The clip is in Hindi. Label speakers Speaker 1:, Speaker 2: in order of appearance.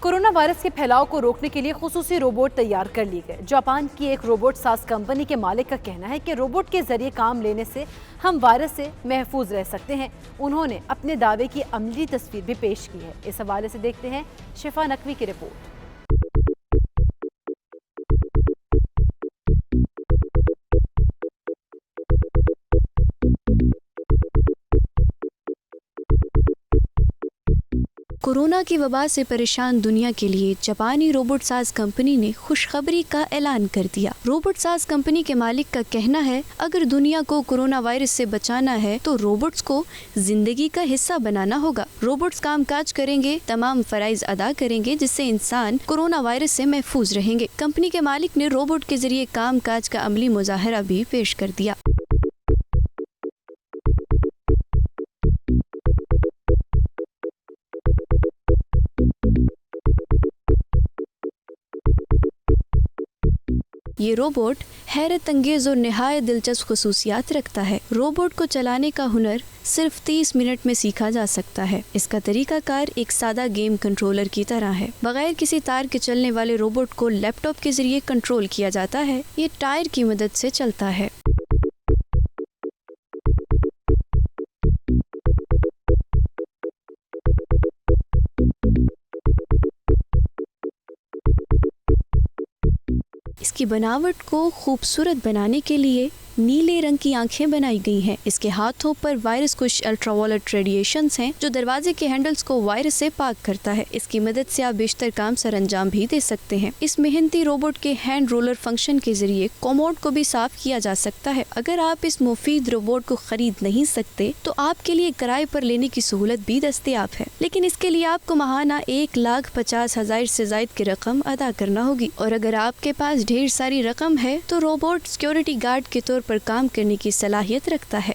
Speaker 1: कोरोना वायरस के फैलाव को रोकने के लिए खुसूसी रोबोट तैयार कर लिए गए। जापान की एक रोबोट साज कंपनी के मालिक का कहना है कि रोबोट के जरिए काम लेने से हम वायरस से महफूज रह सकते हैं। उन्होंने अपने दावे की अमली तस्वीर भी पेश की है। इस हवाले से देखते हैं शिफा नकवी की रिपोर्ट।
Speaker 2: कोरोना की वबा से परेशान दुनिया के लिए जापानी रोबोट साज कंपनी ने खुशखबरी का ऐलान कर दिया। रोबोट साज कंपनी के मालिक का कहना है, अगर दुनिया को कोरोना वायरस से बचाना है तो रोबोट्स को जिंदगी का हिस्सा बनाना होगा। रोबोट्स कामकाज करेंगे, तमाम फराइज अदा करेंगे, जिससे इंसान कोरोना वायरस से महफूज रहेंगे। कंपनी के मालिक ने रोबोट के जरिए कामकाज का अमली मुजाहरा भी पेश कर दिया। ये रोबोट हैरत अंगेज और निहायत दिलचस्प खुसूसियात रखता है। रोबोट को चलाने का हुनर सिर्फ 30 मिनट में सीखा जा सकता है। इसका तरीकाकार एक सादा गेम कंट्रोलर की तरह है। बगैर किसी तार के चलने वाले रोबोट को लैपटॉप के जरिए कंट्रोल किया जाता है। ये टायर की मदद से चलता है। इसकी बनावट को खूबसूरत बनाने के लिए नीले रंग की आंखें बनाई गई हैं। इसके हाथों पर वायरस कुछ अल्ट्रावायलेट रेडिएशंस हैं जो दरवाजे के हैंडल्स को वायरस से पाक करता है। इसकी मदद से आप बेशतर काम सरअंजाम भी दे सकते हैं। इस मेहनती रोबोट के हैंड रोलर फंक्शन के जरिए कमोड को भी साफ किया जा सकता है। अगर आप इस मुफीद रोबोट को खरीद नहीं सकते तो आपके लिए किराए पर लेने की सहूलत भी दस्तयाब है, लेकिन इसके लिए आपको माहाना 1,50,000 से ज्यादा की रकम अदा करना होगी। और अगर आपके पास ढेर सारी रकम है तो रोबोट सिक्योरिटी गार्ड के तौर पर काम करने की सलाहियत रखता है।